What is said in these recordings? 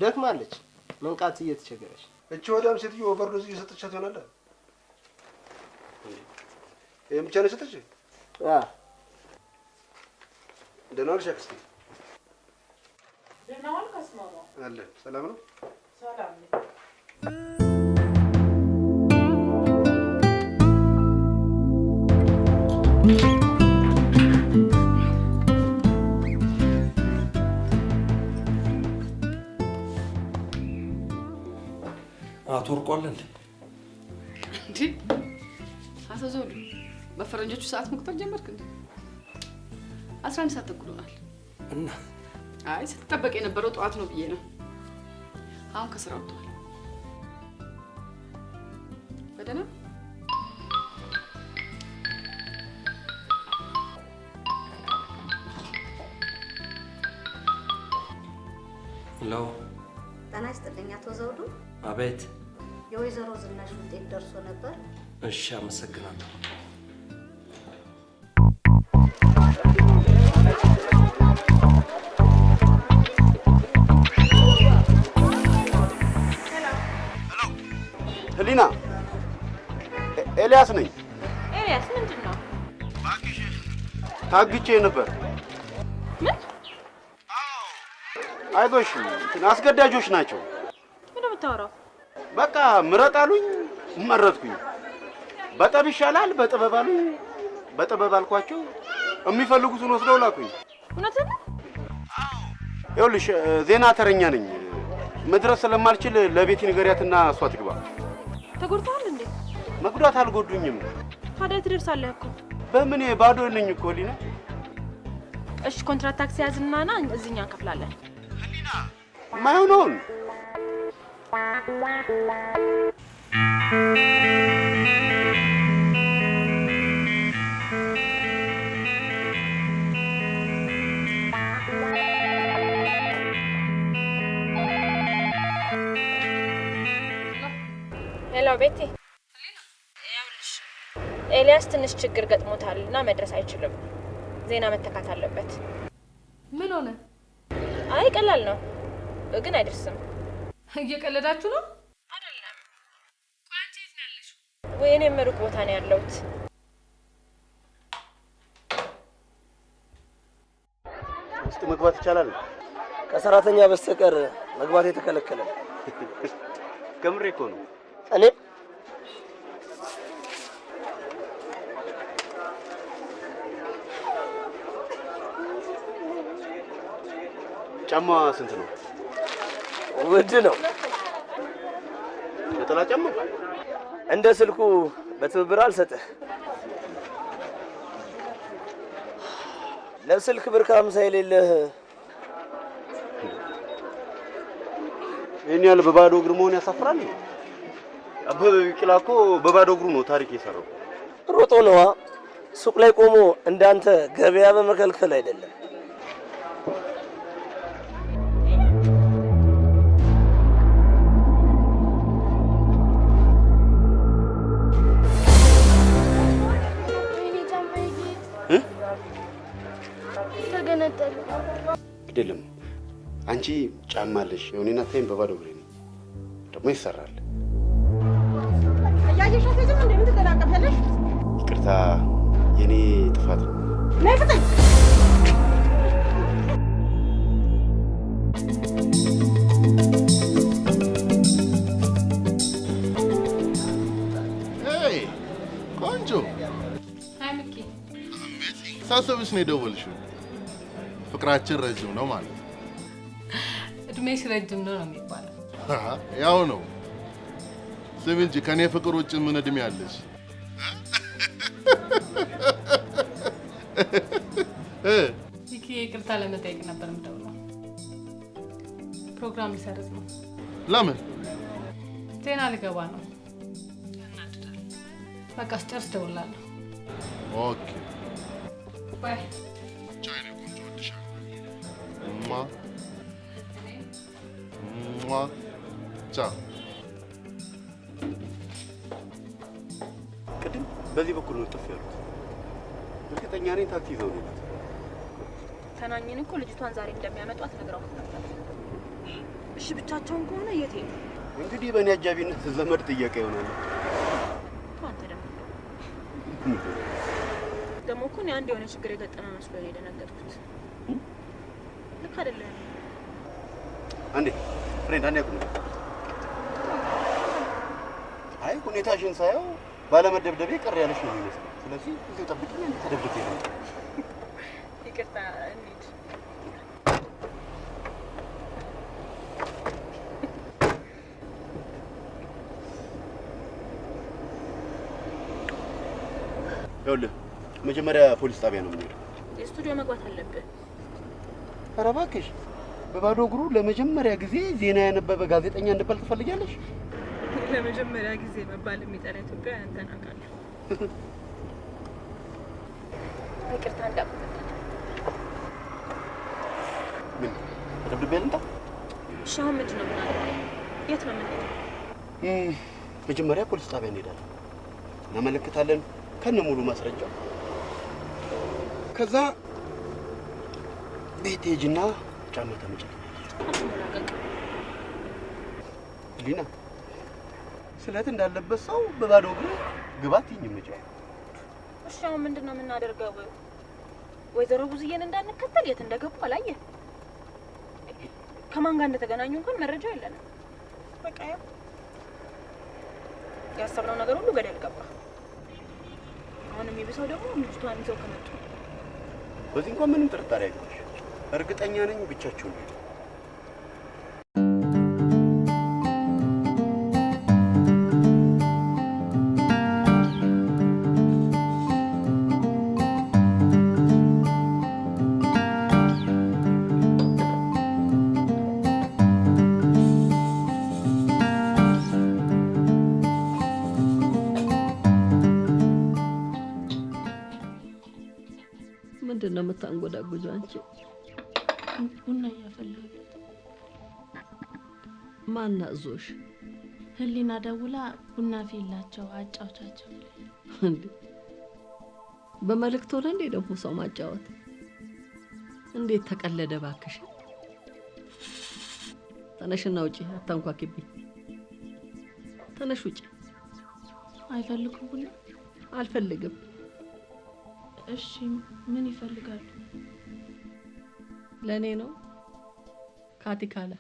ደክማለች መንቃት እየተቸገረች እቺ ወዳም ሴትዮ ኦቨርዶዝ እየሰጠቻት ይሆናል እም ብቻ ነው ሰጠች ደህና ዋልሽ አክስቴ ደህና ዋልክ አስማማ አለ ሰላም ነው ሰላም አትወርቋል እንዴ? አቶ ዘውዱ በፈረንጆቹ ሰዓት መቁጠር ጀመርክ እንዴ? 11 ሰዓት ተኩል ሆኗል። እና አይ ስትጠበቅ የነበረው ጠዋት ነው ብዬ ነው። አሁን ከስራ ወጥቷል። በደህና ሄሎ። ጤና ይስጥልኝ አቶ ዘውዱ። አቤት። የወይዘሮ ዝናሽ ውጤት ደርሶ ነበር? እሺ አመሰግናለሁ። ህሊና ኤልያስ ነኝ። ኤልያስ ምንድነው? ታግቼ ነበር። ምን? አይዞሽ አስገዳጆች ናቸው። ምን የምታወራው? በቃ ምረጥ አሉኝ መረጥኩኝ። በጠብ ይሻላል በጥበብ አሉኝ በጥበብ አልኳቸው። የሚፈልጉትን ወስደው ላኩኝ። እውነትህ ነው? ይኸውልሽ ዜና ተረኛ ነኝ። መድረስ ስለማልችል ለቤቲ ንገሪያትና እሷ ትግባ። ተጎድተሃል እንዴ? መጉዳት አልጎዱኝም። ታዲያ ትደርሳለህ እኮ። በምን ባዶ ነኝ እኮ ሊና። እሺ ኮንትራት ታክሲ ያዝና ና እዚህኛ እንከፍላለን። ሊና ማይሆነውን ሄሎ ቤቲ። ያውልሽ ኤልያስ ትንሽ ችግር ገጥሞታልና መድረስ አይችልም። ዜና መተካት አለበት። ምን ሆነ? አይ ቀላል ነው ግን አይደርስም። እየቀለዳችሁ ነው? አይደለም። ቆይ አንቺ የት ነው ያለሽው? ወይኔም ሩቅ ቦታ ነው ያለሁት። ውስጥ መግባት ይቻላል? ከሰራተኛ በስተቀር መግባት የተከለከለ ነው። ከምሬ እኮ ነው። እኔ ጫማ ስንት ነው? ውድ ነው። ነጠላ ጫማ እንደ ስልኩ በትብብር አልሰጥህ። ለስልክ ብር ከ50 የሌለህ ይሄን ያህል በባዶ እግር መሆን ያሳፍራል። አበበ ቢቂላ እኮ በባዶ እግሩ ነው ታሪክ የሰራው። ሮጦ ነዋ። ሱቅ ላይ ቆሞ እንዳንተ ገበያ በመከልከል አይደለም። ግድልም አንቺ ጫማ አለሽ። የሆነና ታይም በባዶ እግሬ ነው ደግሞ ይሰራል። ያየሻት ልጅ ምን እንደምትደናቀፈለሽ? ይቅርታ የኔ ጥፋት ነው። ነይ ፍጠኝ። ሄይ ቆንጆ። ሃይ ሚኪ። ሳሰብሽ ነው የደወልሽው። ፍቅራችን ረጅም ነው ማለት ነው። እድሜሽ ረጅም ነው ነው የሚባለው። ያው ነው። ስሚ እንጂ ከኔ ፍቅር ውጭ ምን እድሜ አለሽ? ሚኪ ይቅርታ ለመጠየቅ ነበር የምደውለው። ፕሮግራም ሊሰርዝ ነው። ለምን? ዜና ልገባ ነው። በቃ ስጨርስ እደውላለሁ። ኦኬ ባይ። ቻይና ቆንጆ ወድሻለሁ። ቻው። ቅድም በዚህ በኩል ነው ጥፍ ያሉት። እርግጠኛ ነኝ ታክሲ ይዘው ነው። ተናኝን እኮ ልጅቷን ዛሬ እንደሚያመጧት ነግራው ነበር። እሺ ብቻቸውን ከሆነ የት ሄዱ? እንግዲህ በእኔ አጃቢነት ዘመድ ጥያቄ ይሆናል። አንተ ደግሞ እኮ አንድ የሆነ ችግር የገጠመ መስሎ ነው የደነገጥኩት። ልክ አይደለም። አንዴ ፍሬንድ አንዴ አቁም። አይ ሁኔታሽን ሳየው ባለመደብደቤ ቀር ያለሽ ነው የሚመስለው። ስለዚህ እዚሁ ጠብቂኝ፣ ተደብቄ ነው። ይቅርታ እንሂድ። ይኸውልህ መጀመሪያ ፖሊስ ጣቢያ ነው የምንሄደው። የስቱዲዮ መግባት አለብህ። ኧረ እባክሽ በባዶ እግሩ ለመጀመሪያ ጊዜ ዜና ያነበበ ጋዜጠኛ እንድባል ትፈልጊያለሽ? ለመጀመሪያ ጊዜ መባል የሚጠራ ኢትዮጵያ አንተን አውቃለሁ። ይቅርታ እንዳትመጣ። ምን ደብድቤ ልምጣ? እሺ አሁን ምንድን ነው የምናደርገው? የት ነው የምንሄደው? መጀመሪያ ፖሊስ ጣቢያ እንሄዳለን፣ እናመለክታለን ከነ ሙሉ ማስረጃው። ከዛ ቤት ሄጅና ጫማ ታመጫለሽ። ሊና ስለት እንዳለበት ሰው በባዶ እግሩ ግባት ይኝምጫው። እሺ አሁን ምንድን ነው የምናደርገው? ወይዘሮ ብዙዬን እንዳንከተል የት እንደገቡ አላየህ? ከማን ጋር እንደተገናኙ እንኳን መረጃ የለንም። በቃ ያሰብነው ነገር ሁሉ ገደል ገባ። አሁን የሚብሰው ደግሞ ልጅቷን ይዘው ከመጡ። በዚህ እንኳን ምንም ጥርጣሬ አይገባሽ። እርግጠኛ ነኝ ብቻችሁን ነው። ምንድን ነው የምታንጎዳጉጂው አንቺ? ቡና እያፈላሁ። ማን አዞሽ? ህሊና ደውላ ቡና ፊላቸው አጫውቻቸው። እንዴ በመልእክት ሆነ እንዴ ደግሞ ሰው ማጫወት? እንዴት ተቀለደ ባክሽ። ተነሽና ውጪ፣ አታንኳኪብኝ። ተነሽ ውጪ። አይፈልጉም ቡና? አልፈልግም። እሺ ምን ይፈልጋሉ? ለኔ ነው ካቲካላ።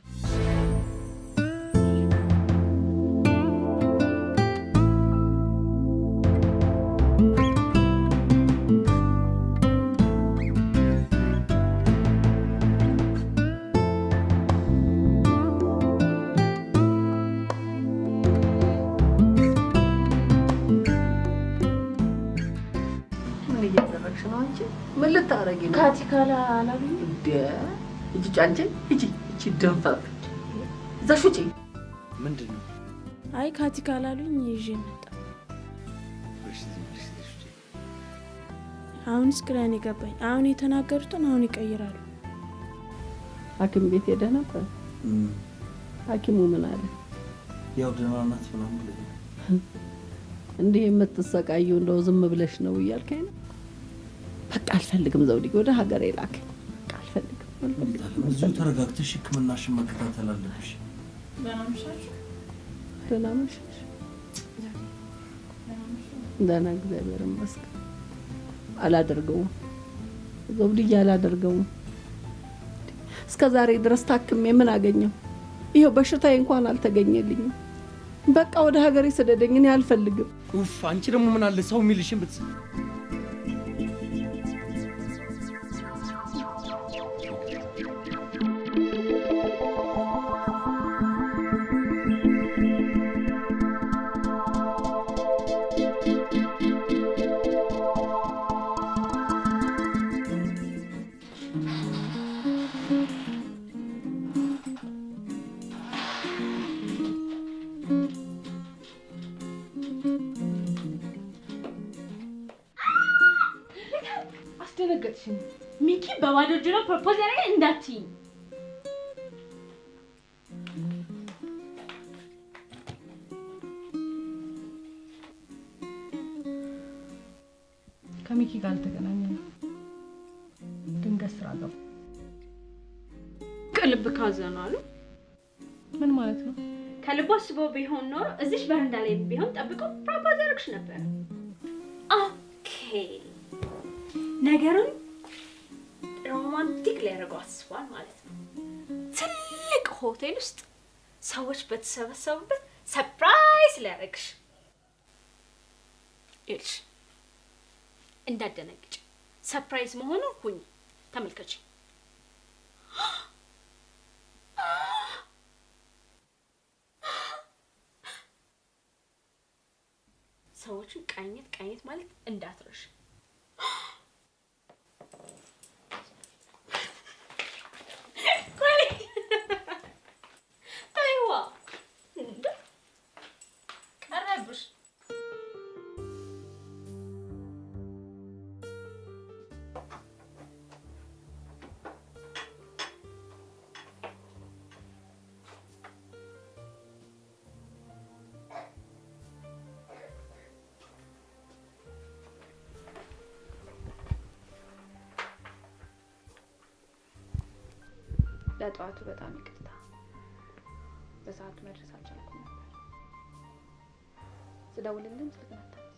ምን ልታረጊ ነው? ካቲካላ አላሉኝ እንዴ? እጂ ጫንቺ እጂ እቺ ደንፋፍ እዛሽ ውጪ። ምንድነው? አይ ካቲካላ አሉኝ ይዤ መጣ። አሁንስ ግራን ይገባኝ። አሁን የተናገሩትን አሁን ይቀይራሉ። ሐኪም ቤት ሄደ ነበር። ሐኪሙ ምን አለ? ያው ደህና ናት ምናምን ብለኝ። እንዴ የምትሰቃየው እንደው ዝም ብለሽ ነው እያልከኝ ነው? በቃ አልፈልግም ዘውዲት፣ ወደ ሀገሬ ላከኝ። በቃ አልፈልግም። እዚሁ ተረጋግተሽ ሕክምናሽን መከታተል አለብሽ። ደህና መሻሽ? ደህና እግዚአብሔር ይመስገን። አላደርገውም ዘውዲት፣ አላደርገውም። እስከ ዛሬ ድረስ ታክሜ ምን አገኘው? ይኸው በሽታዬ እንኳን አልተገኘልኝም። በቃ ወደ ሀገሬ ስደደኝ፣ እኔ አልፈልግም። ኡፍ! አንቺ ደግሞ ምን አለ ሰው የሚልሽን ብትሰሚ። አስደነገጥሽኝ ሚኪ። በባዶ እጅ ነው ፕሮፖዝ ያደረገ እንዳትይኝ። ከሚኪ ጋር አልተገናኘንም። ድንገት ስራ ገባ። ቅልብ ካዘኑ አሉ። ማለት ነው? ከልቧ አስበው ቢሆን ኖሮ እዚሽ በረንዳ ላይ ቢሆን ጠብቆ ፕሮፖዝ ያደርግሽ ነበር። ኦኬ ነገሩን ሮማንቲክ ሊያደርገው አስቧል ማለት ነው። ትልቅ ሆቴል ውስጥ ሰዎች በተሰበሰቡበት ሰርፕራይዝ ሊያደርግሽ። ይልሽ እንዳደነግጭ ሰርፕራይዝ መሆኑን ሁኚ ተመልከች። ሰዎችን ቃኘት ማለት እንዳትረሽ። ታይዋ ቀረብሽ። ለጠዋቱ በጣም ይቅርታ፣ በሰዓቱ መድረስ አልቻልኩም ነበር። ስደውልልኝ ስልክ አታነሳም።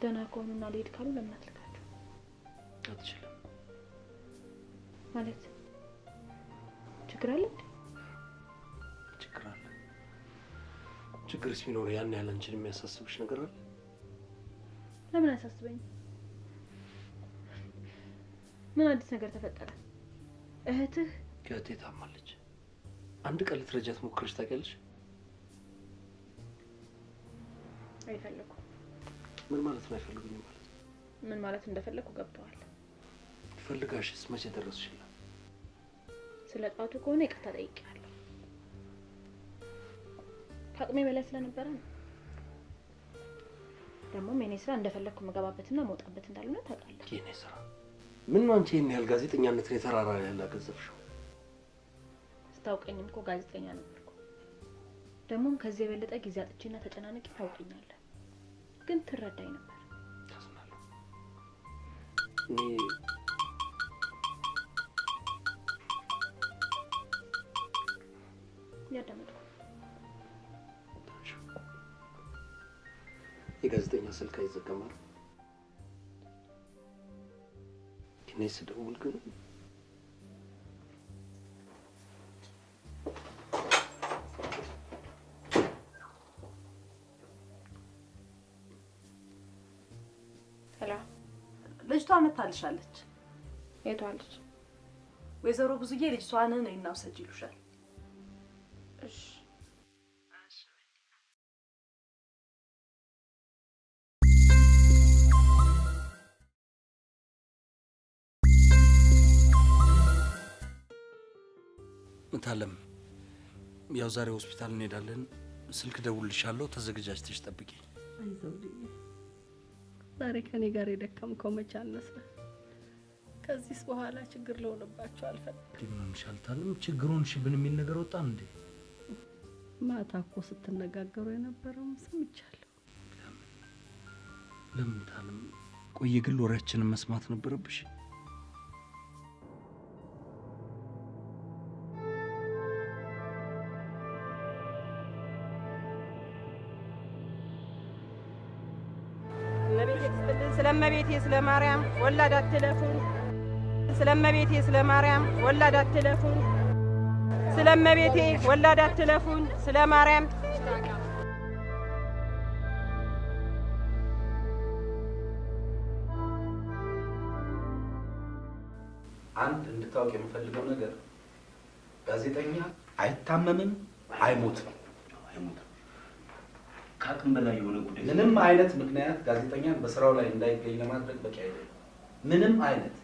ደህና ከሆኑና ልሄድ ካሉ ለምን አትልካቸው? አትችልም ማለት ችግር አለ እንዴ? ችግር አለ። ችግርስ ቢኖር ያን ያህል አንቺን የሚያሳስብሽ ነገር አለ? ለምን አያሳስበኝ? ምን አዲስ ነገር ተፈጠረ? እህትህ ከእህቴ ታማለች። አንድ ቀን ልትረጃት ሞክረሽ ታውቂያለሽ? አይፈልጉም። ምን ማለት ነው አይፈልጉኝም ማለት? ምን ማለት እንደፈለኩ ገብተዋል። ፈልጋሽስ መቼ ደረስሽላት? ስለ ጣቱ ከሆነ ይቅርታ ጠይቄያለሁ። ከአቅሜ በላይ ስለነበረ ነው። ደግሞ የኔ ስራ እንደፈለኩ መገባበትና መውጣበት እንዳልሆነ ታውቃለህ። የኔ ስራ ምን ነው? አንቺ ይሄን ያህል ጋዜጠኛነትን የተራራ ያህል አገዘፍሽው። ስታውቀኝም እኮ ጋዜጠኛ ነበርኩ። ደግሞም ከዚህ የበለጠ ጊዜ አጥቼና ተጨናንቄ ታውቀኛለህ። ግን ትረዳኝ ነበር። ታዝናለሁ። እኔ ያዳመጥኩ የጋዜጠኛ ስልክ አይዘጋም። እኔ ስደውል ግን ሰላም። ልጅቷ መታልሻለች። የቷ ልጅ? ወይዘሮ ብዙዬ ልጅቷን ነይና ውሰጂ ይሉሻል። እሺ ምታለም፣ ያው ዛሬ ሆስፒታል እንሄዳለን። ስልክ ደውልልሻለሁ፣ ተዘጋጅተሽ ጠብቂ። አይዞህ፣ ዛሬ ከኔ ጋር የደከምከው መቼ አነሰ? ከዚህስ በኋላ ችግር ለሆነባቸው አልፈልግም። ምንሻልታለም፣ ችግሩን ሽብን የሚል ነገር ወጣ እንዴ? ማታ እኮ ስትነጋገሩ የነበረውን ሰምቻለሁ። ለምን ታለም? ቆይ የግል ወሬያችንን መስማት ነበረብሽ? ስለመቤቴ ስለማርያም ወላድ አትለፉን። ስለመቤቴ ስለማርያም ወላድ አትለፉን። ስለመቤቴ ወላድ አትለፉን። ስለማርያም አንድ እንድታውቅ የምፈልገው ነገር ጋዜጠኛ አይታመምም፣ አይሞትም። ከአቅም በላይ የሆነ ጉዳይ ምንም አይነት ምክንያት ጋዜጠኛን በስራው ላይ እንዳይገኝ ለማድረግ በቂ አይደለም። ምንም አይነት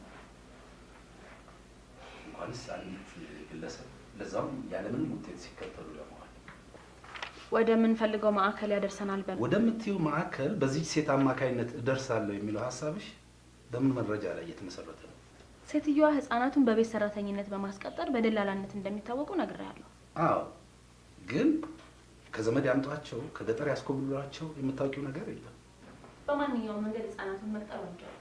እንኳንስ አንዲት ግለሰብ ለዛውም ያለምንም ውጤት ሲከተሉ ለመዋል ወደምንፈልገው ማዕከል ያደርሰናል። ወደምትይው ማዕከል በዚህ ሴት አማካይነት እደርሳለሁ የሚለው ሀሳብሽ በምን መረጃ ላይ እየተመሰረተ ነው? ሴትዮዋ ህፃናቱን በቤት ሰራተኝነት በማስቀጠር በደላላነት እንደሚታወቁ ነግሬያለሁ። አዎ፣ ግን ከዘመድ ያምጧቸው ከገጠር ያስኮብሏቸው የምታውቂው ነገር የለም። በማንኛውም መንገድ ህፃናቱን መቅጠር ወንጀል።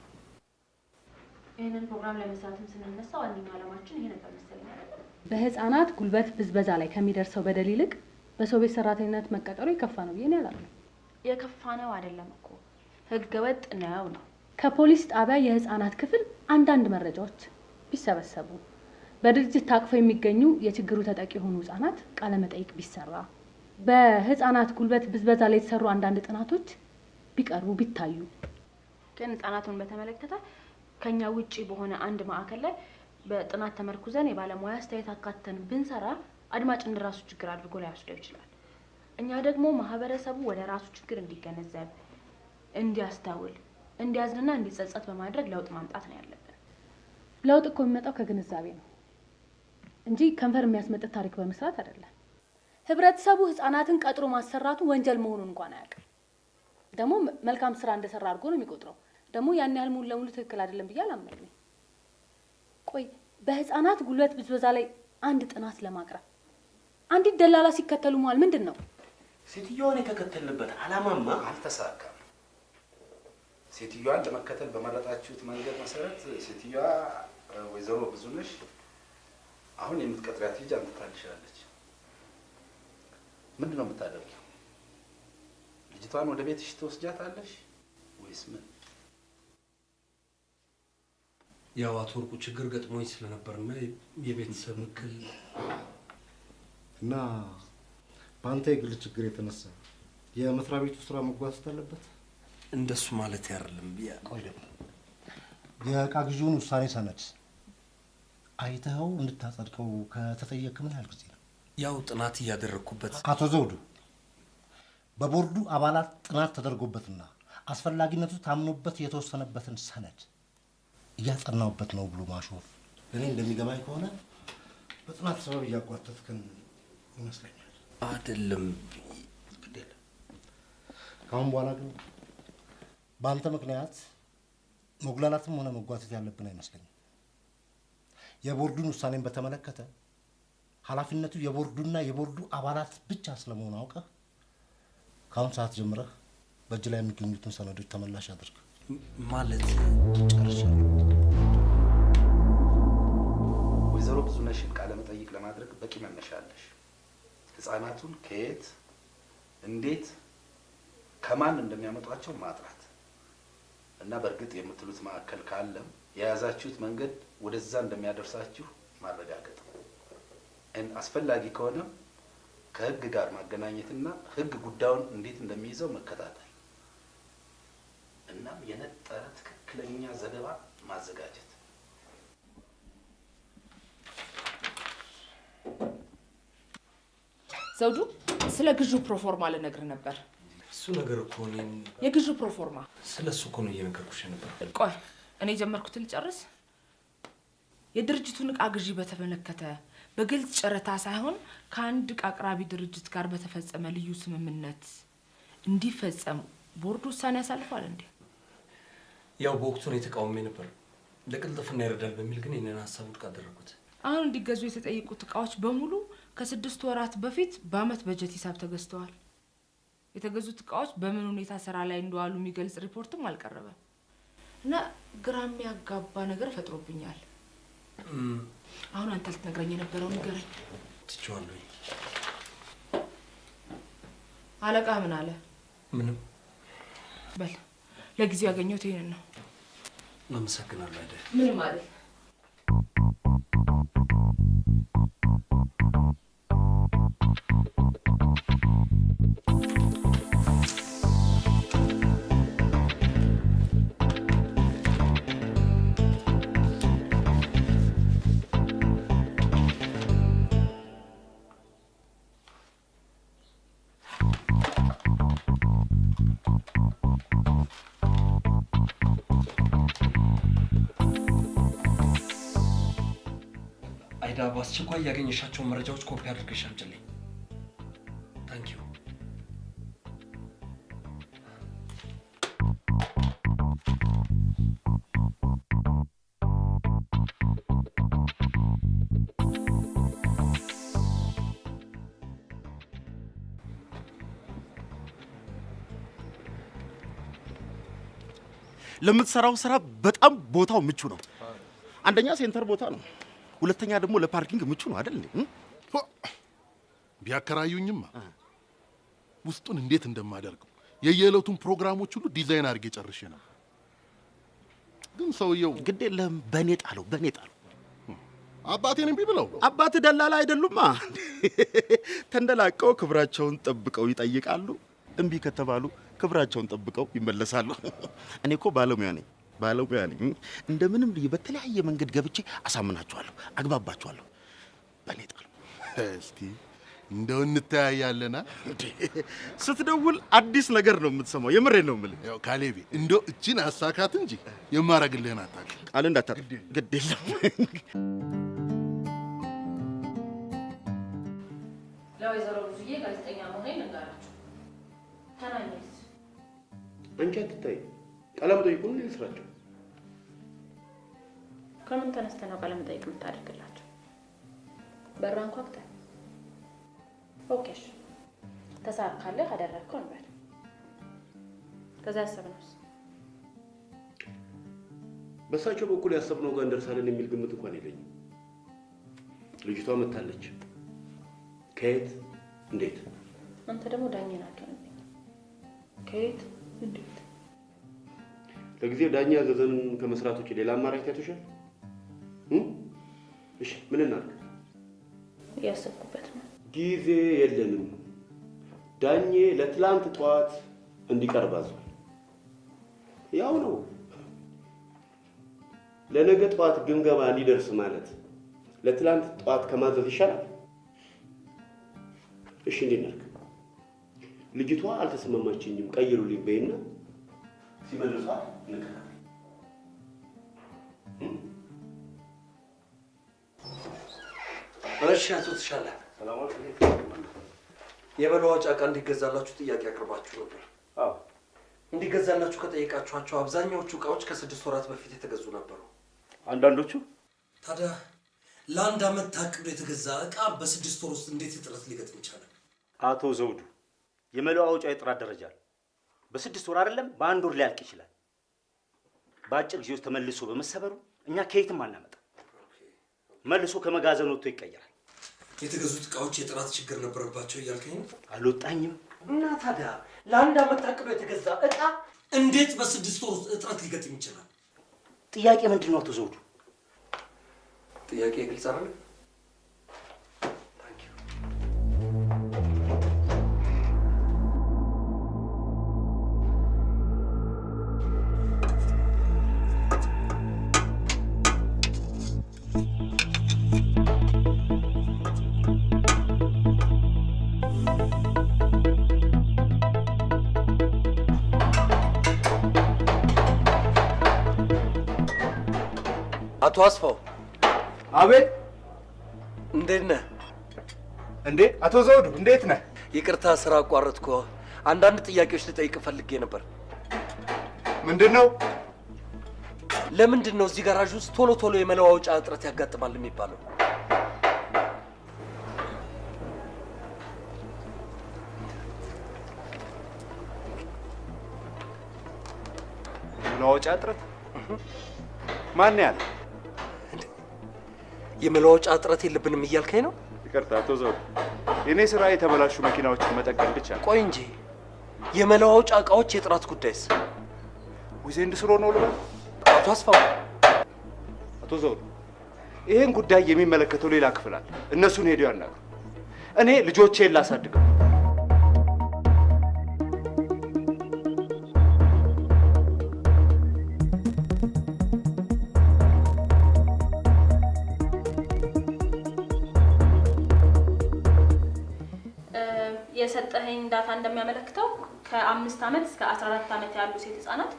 ይህንን ፕሮግራም ለመስራትም ስንነሳ ዋነኛው ዓላማችን ይሄ ነበር መሰለኝ አይደል? በህፃናት ጉልበት ብዝበዛ ላይ ከሚደርሰው በደል ይልቅ በሰው ቤት ሰራተኝነት መቀጠሩ የከፋ ነው ብዬ አላምንም። የከፋ ነው አይደለም እኮ ህገ ወጥ ነው። ከፖሊስ ጣቢያ የህፃናት ክፍል አንዳንድ መረጃዎች ቢሰበሰቡ፣ በድርጅት ታቅፈው የሚገኙ የችግሩ ተጠቂ የሆኑ ህፃናት ቃለ መጠይቅ ቢሰራ፣ በህፃናት ጉልበት ብዝበዛ ላይ የተሰሩ አንዳንድ ጥናቶች ቢቀርቡ ቢታዩ። ግን ህፃናቱን በተመለከተ ከኛ ውጪ በሆነ አንድ ማዕከል ላይ በጥናት ተመርኩዘን የባለሙያ አስተያየት አካተን ብንሰራ አድማጭ እንደራሱ ችግር አድርጎ ሊያስደው ይችላል። እኛ ደግሞ ማህበረሰቡ ወደ ራሱ ችግር እንዲገነዘብ፣ እንዲያስተውል፣ እንዲያዝንና እንዲጸጸት በማድረግ ለውጥ ማምጣት ነው ያለብን። ለውጥ እኮ የሚመጣው ከግንዛቤ ነው እንጂ ከንፈር የሚያስመጥት ታሪክ በመስራት አይደለም። ህብረተሰቡ ህፃናትን ቀጥሮ ማሰራቱ ወንጀል መሆኑን እንኳን አያውቅም። ደግሞ መልካም ስራ እንደሰራ አድርጎ ነው የሚቆጥረው። ደግሞ ያን ያህል ሙሉ ለሙሉ ትክክል አይደለም ብዬ አላምንም። ቆይ በህፃናት ጉልበት ብዝበዛ ላይ አንድ ጥናት ለማቅረብ አንዲት ደላላ ሲከተሉ መዋል ምንድን ነው? ሴትዮዋን የተከተልንበት አላማማ አልተሳካም። ሴትዮዋን ለመከተል በመረጣችሁት መንገድ መሰረት ሴትዮዋ ወይዘሮ ብዙነሽ አሁን የምትቀጥሪያት ልጅ አምጥታልሻለች። ምንድን ነው የምታደርጊው? ልጅቷን ወደ ቤትሽ ትወስጃታለሽ ወይስ ምን? ያው አቶ ወርቁ ችግር ገጥሞኝ ስለነበርና የቤተሰብ ምክል እና በአንተ የግል ችግር የተነሳ የመስሪያ ቤቱ ስራ መጓዝ አለበት። እንደሱ ማለት አይደለም። ቆይ ደግሞ የዕቃ ግዢውን ውሳኔ ሰነድ አይተኸው እንድታጸድቀው ከተጠየቅ ምን ያህል ጊዜ ነው? ያው ጥናት እያደረኩበት። አቶ ዘውዱ በቦርዱ አባላት ጥናት ተደርጎበትና አስፈላጊነቱ ታምኖበት የተወሰነበትን ሰነድ እያጸናውበት ነው ብሎ ማሾፍ እኔ እንደሚገባኝ ከሆነ በጥናት ሰበብ እያጓተትከን ይመስለኛል። አይደለም ካሁን በኋላ ግን በአንተ ምክንያት መጉላላትም ሆነ መጓተት ያለብን አይመስለኝም። የቦርዱን ውሳኔን በተመለከተ ኃላፊነቱ የቦርዱና የቦርዱ አባላት ብቻ ስለመሆኑ አውቀህ ከአሁን ሰዓት ጀምረህ በእጅ ላይ የሚገኙትን ሰነዶች ተመላሽ አድርግ። ማለት ጨርሻለሁ። ወይዘሮ ብዙነሽን ቃለ መጠይቅ ለማድረግ በቂ መነሻ አለሽ። ህፃናቱን ከየት እንዴት ከማን እንደሚያመጧቸው ማጥራት እና በእርግጥ የምትሉት ማዕከል ካለም የያዛችሁት መንገድ ወደዛ እንደሚያደርሳችሁ ማረጋገጥ፣ አስፈላጊ ከሆነ ከህግ ጋር ማገናኘትና ህግ ጉዳዩን እንዴት እንደሚይዘው መከታተል፣ እናም የነጠረ ትክክለኛ ዘገባ ማዘጋጀት። ዘውዱ ስለ ግዢው ፕሮፎርማ ልነግርህ ነበር። እሱ ነገር እኮ እኔም የግዢው ፕሮፎርማ ስለሱ እኮ ነው እየነገርኩሽ ነበር። ቆይ እኔ ጀመርኩትን ልጨርስ። የድርጅቱን ዕቃ ግዢ በተመለከተ በግልጽ ጨረታ ሳይሆን ከአንድ ዕቃ አቅራቢ ድርጅት ጋር በተፈጸመ ልዩ ስምምነት እንዲፈጸም ቦርዱ ውሳኔ ያሳልፋል እንዴ? ያው በወቅቱ ነው የተቃውሜ ነበር። ለቅልጥፍና ይረዳል በሚል ግን የኔን ሀሳብ ውድቅ አደረኩት። አሁን እንዲገዙ የተጠየቁት ዕቃዎች በሙሉ ከ6 ወራት በፊት በአመት በጀት ሂሳብ ተገዝተዋል። የተገዙት ዕቃዎች በምን ሁኔታ ስራ ላይ እንደዋሉ የሚገልጽ ሪፖርትም አልቀረበም እና ግራ የሚያጋባ ነገር ፈጥሮብኛል። አሁን አንተ ልትነግረኝ የነበረው ንገረኝ። ትቼዋለሁ። አለቃ ምን አለ? ምንም። በል ለጊዜው ያገኘሁት ይሄንን ነው። አመሰግናለሁ። አይደል ምን ማለት አይዳ፣ በአስቸኳይ ያገኘሻቸውን መረጃዎች ኮፒ አድርገሽ አምጪልኝ። ታንክ ዩ። ለምትሰራው ስራ በጣም ቦታው ምቹ ነው። አንደኛ ሴንተር ቦታ ነው፣ ሁለተኛ ደግሞ ለፓርኪንግ ምቹ ነው አይደል እንዴ? ቢያከራዩኝማ ውስጡን እንዴት እንደማደርገው የየዕለቱን ፕሮግራሞች ሁሉ ዲዛይን አድርጌ ጨርሼ ነው። ግን ሰውየው ግድ የለም በኔ ጣለው። አባቴን እምቢ ብለው አባት ደላላ አይደሉማ። ተንደላቀው ክብራቸውን ጠብቀው ይጠይቃሉ። እምቢ ከተባሉ ክብራቸውን ጠብቀው ይመለሳሉ። እኔ እኮ ባለሙያ ነኝ። እንደምንም ልዩ በተለያየ መንገድ ገብቼ አሳምናቸዋለሁ፣ አግባባቸዋለሁ። በኔ ጣለው። እስቲ እንደው እንተያያለና። ስትደውል አዲስ ነገር ነው የምትሰማው። የምሬን ነው የምልህ። ያው ካሌቤ እንደው እቺን አሳካት እንጂ የማረግልህን አታውቅም። ቃል እንዳታጥፍ ግድ የለም። ለወይዘሮ ብዙዬ ጋዜጠኛ መሆኔን እንገራችሁ። ተናኘስ አንቺ አትታይ። ቃለ መጠይቁን ይስራቸው። ከምን ተነስተህ ነው ቃለ መጠይቅ የምታደርግላቸው? በራ አንኳኩተህ ኦኬሽ፣ ተሳካለህ፣ አደረግከው እንበል። ከዛ ያሰብነውስ በእሳቸው በኩል ያሰብነው ጋር እንደርሳለን የሚል ግምት እንኳን የለኝም። ልጅቷ መታለች። ከየት እንዴት? አንተ ደግሞ ዳኝን አትሆንብኝ። ከየት እንዴት? ለጊዜው ዳኛ ያዘዘንን ከመስራት ውጭ ሌላ አማራጭ ታይቶሻል? እሺ ምን እናድርግ? እያሰብኩበት ነው። ጊዜ የለንም። ዳኜ ለትላንት ጠዋት እንዲቀርብ አዟል። ያው ነው ለነገ ጠዋት ግምገማ እንዲደርስ ማለት ለትላንት ጠዋት ከማዘዝ ይሻላል። እሺ እንዴት እናድርግ? ልጅቷ አልተስማማችኝም ቀይሩልኝ በይና ሲመልሷ እንቀራለን። እሺ አቶ ተሻለ ሰላም አለይኩም። የመለዋወጫ ዕቃ እንዲገዛላችሁ ጥያቄ አቅርባችሁ ነበር። አዎ እንዲገዛላችሁ ከጠየቃችኋቸው አብዛኛዎቹ ዕቃዎች ከ6 ወራት በፊት የተገዙ ነበሩ። አንዳንዶቹ ታዲያ ለአንድ ዓመት ታቅዶ የተገዛ ዕቃ በ6 ወር ውስጥ እንዴት እጥረት ሊገጥም ይቻላል? አቶ ዘውዱ የመለዋወጫ የጥራት ደረጃ ነው። በ6 ወር አይደለም በ1 ወር ሊያልቅ ይችላል። በአጭር ጊዜ ውስጥ ተመልሶ በመሰበሩ እኛ ከየትም አናመጣም። መልሶ ከመጋዘን ወጥቶ ይቀየራል። የተገዙት ዕቃዎች የጥራት ችግር ነበረባቸው እያልከኝ ነው? አልወጣኝም። እና ታዲያ ለአንድ ዓመት ታቅዶ የተገዛ ዕቃ እንዴት በ6 ወር ውስጥ እጥረት ሊገጥም ይችላል? ጥያቄ ምንድን ነው አቶ ዘውዱ? ጥያቄ ግልጽ አይደል? አቶ አስፋው። አቤት። እንዴት ነህ? እንዴ አቶ ዘውዱ እንዴት ነህ? ይቅርታ ስራ አቋረጥኩ። አንዳንድ ጥያቄዎች ልጠይቅ ፈልጌ ነበር። ምንድነው? ለምንድን ነው እዚህ ጋራዥ ውስጥ ቶሎ ቶሎ የመለዋወጫ እጥረት ያጋጥማል የሚባለው? መለዋወጫ እጥረት? ማን ያለ? የመለዋወጫ እጥረት የለብንም እያልከኝ ነው? ይቅርታ አቶ ዘውዱ፣ የኔ ስራ የተበላሹ መኪናዎችን መጠገን ብቻ ነው። ቆይ እንጂ የመለዋወጫ እቃዎች የጥራት ጉዳይስ? ዊዜንድ ስሮ ነው ልበል? አቶ አስፋው። አቶ ዘውዱ፣ ይሄን ጉዳይ የሚመለከተው ሌላ ክፍል አለ። እነሱን ሄደው ያናግሩ። እኔ ልጆቼን ላሳድገው። የሰጠኸኝ ዳታ እንደሚያመለክተው ከ5 ዓመት እስከ 14 ዓመት ያሉ ሴት ህጻናት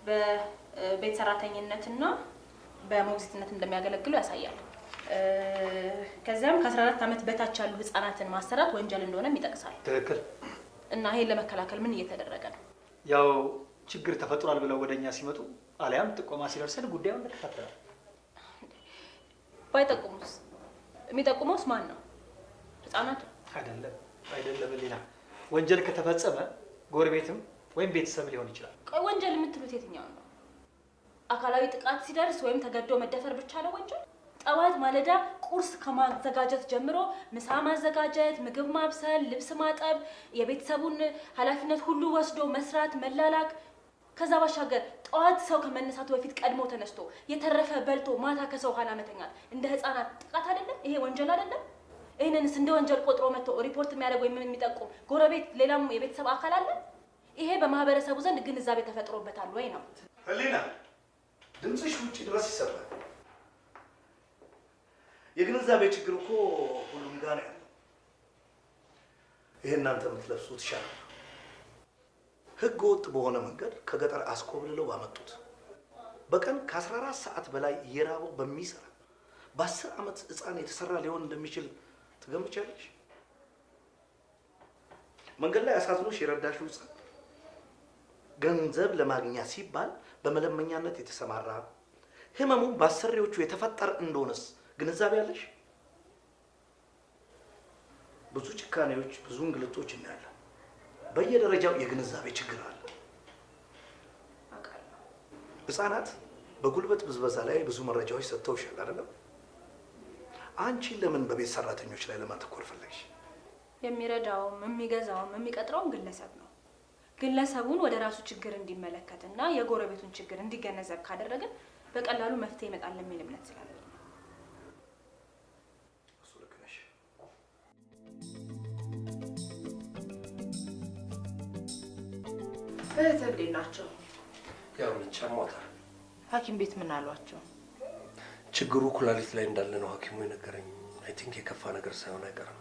በቤት ሰራተኝነትና በሞግዚትነት እንደሚያገለግሉ ያሳያል። ከዚያም ከ14 ዓመት በታች ያሉ ህጻናትን ማሰራት ወንጀል እንደሆነም ይጠቅሳል። ትክክል። እና ይሄን ለመከላከል ምን እየተደረገ ነው? ያው ችግር ተፈጥሯል ብለው ወደኛ ሲመጡ አሊያም ጥቆማ ሲደርሰን ጉዳዩን እንከታተላለን። ባይጠቁሙስ? የሚጠቁመውስ ማን ነው? ህጻናቱ? አይደለም ሌላ ወንጀል ከተፈጸመ ጎረቤትም ወይም ቤተሰብ ሊሆን ይችላል። ቆይ ወንጀል የምትሉት የትኛው ነው? አካላዊ ጥቃት ሲደርስ ወይም ተገዶ መደፈር ብቻ ነው ወንጀል? ጠዋት ማለዳ ቁርስ ከማዘጋጀት ጀምሮ ምሳ ማዘጋጀት፣ ምግብ ማብሰል፣ ልብስ ማጠብ፣ የቤተሰቡን ኃላፊነት ሁሉ ወስዶ መስራት፣ መላላክ፣ ከዛ ባሻገር ጠዋት ሰው ከመነሳቱ በፊት ቀድሞ ተነስቶ የተረፈ በልቶ ማታ ከሰው ኋላ መተኛት እንደ ህፃናት ጥቃት አይደለም? ይሄ ወንጀል አይደለም? ይህንንስ እንደ ወንጀል ቆጥሮ መጥቶ ሪፖርት የሚያደርግ ወይም የሚጠቁም ጎረቤት፣ ሌላም የቤተሰብ አካል አለ? ይሄ በማህበረሰቡ ዘንድ ግንዛቤ ተፈጥሮበታል ወይ ነው? ህሊና ድምፅሽ ውጭ ድረስ ይሰማል። የግንዛቤ ችግር እኮ ሁሉም ጋር ነው ያለው። ይሄ እናንተ የምትለብሱት ይሻላል። ህገ ወጥ በሆነ መንገድ ከገጠር አስኮብልለው ባመጡት በቀን ከ14 ሰዓት በላይ እየራበው በሚሰራ በ10 ዓመት ህፃን የተሰራ ሊሆን እንደሚችል ትገምቻለሽ? መንገድ ላይ አሳዝኖሽ የረዳሽው ህፃን ገንዘብ ለማግኛ ሲባል በመለመኛነት የተሰማራ ህመሙን በአሰሪዎቹ የተፈጠረ እንደሆነስ ግንዛቤ አለሽ? ብዙ ጭካኔዎች፣ ብዙ እንግልቶች እናያለን። በየደረጃው የግንዛቤ ችግር አለ። ህፃናት በጉልበት ብዝበዛ ላይ ብዙ መረጃዎች ሰጥተውሻል አይደለም? አንቺ ለምን በቤት ሰራተኞች ላይ ለማተኮር ፈለግሽ? የሚረዳውም የሚገዛውም የሚቀጥረውም ግለሰብ ነው። ግለሰቡን ወደ ራሱ ችግር እንዲመለከትና የጎረቤቱን ችግር እንዲገነዘብ ካደረግን በቀላሉ መፍትሄ ይመጣል የሚል እምነት ስላለ እሱ ልክ ነሽ። እህትህ እንዴት ናቸው? ያው ልጅ አሟታል። ሐኪም ቤት ምን አሏቸው? ችግሩ ኩላሊት ላይ እንዳለ ነው ሐኪሙ የነገረኝ። አይ ቲንክ የከፋ ነገር ሳይሆን አይቀርም።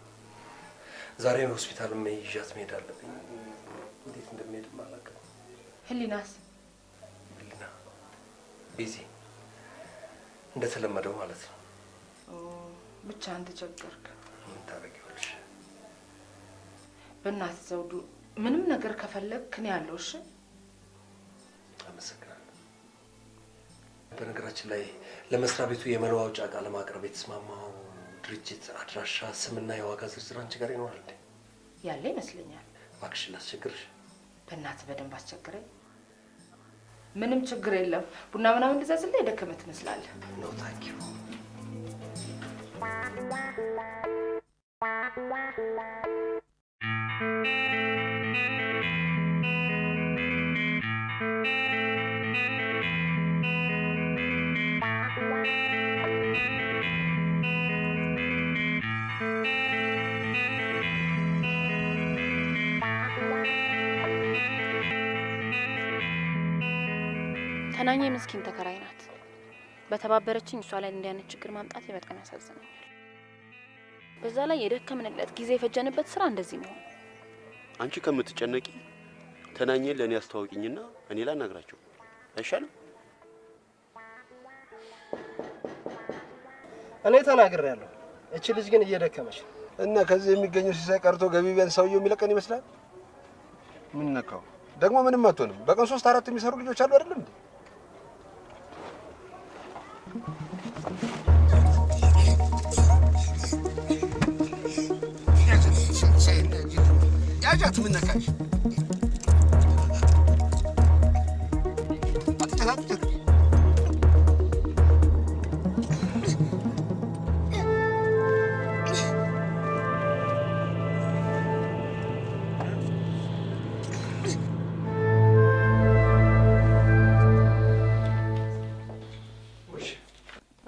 ዛሬ ሆስፒታል ይዣት መሄድ አለብኝ። እንዴት እንደሚሄድም አላውቅም። ህሊናስ? ህሊና ቢዚ እንደተለመደው ማለት ነው። ብቻ አንተ ቸገርክ። ምን ታደርጊዋለሽ? በእናትህ ዘውዱ ምንም ነገር ከፈለግክ እኔ ያለው። እሺ፣ አመሰግናለሁ። በነገራችን ላይ ለመስሪያ ቤቱ የመለዋወጫ ዕቃ ለማቅረብ የተስማማው ድርጅት አድራሻ፣ ስምና የዋጋ ዝርዝር አንቺ ጋር ይኖራል እንዴ? ያለ ይመስለኛል። እባክሽ ላስቸግርሽ። በእናትህ በደንብ አስቸግረኝ። ምንም ችግር የለም። ቡና ምናምን ልዘዝልህ? የደከመህ ትመስላለህ። ኖ ታንኪዩ። ተናኘ ምስኪን ተከራይ ናት። በተባበረችኝ እሷ ላይ እንዲህ አይነት ችግር ማምጣት በጣም ያሳዝነኛል። በዛ ላይ የደከምንለት ጊዜ የፈጀንበት ስራ እንደዚህ ነው። አንቺ ከምትጨነቂ ተናኘን ለኔ አስተዋውቂኝና እኔ ላናግራቸው አይሻልም? እኔ ተናግሬያለሁ። እቺ ልጅ ግን እየደከመች እና ከዚህ የሚገኘው ሲሳይ ቀርቶ ገቢ ቢያንስ ሰውየው የሚለቀን ይመስላል። ምን ነካው ደግሞ? ምንም አትሆንም። በቀን 3-4 የሚሰሩ ልጆች አሉ አይደለም እንዴ? ያጃት ምን ነካሽ?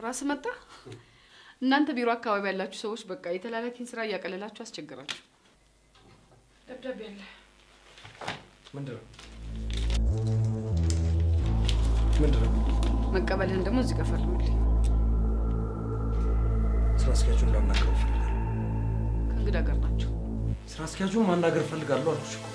ራስ መጣ። እናንተ ቢሮ አካባቢ ያላችሁ ሰዎች በቃ የተላላኪን ስራ እያቀለላችሁ አስቸግራችሁ። ደብዳቤ አለ። ምንድን ነው? ምንድን ነው? መቀበልህን ደግሞ እዚህ ጋር ፈርምልኝ። ስራ አስኪያጁን እንዳናገረው እፈልጋለሁ። ከእንግዳ ጋር ናቸው። ስራ አስኪያጁን ማናገር እፈልጋለሁ አልኩሽ እኮ።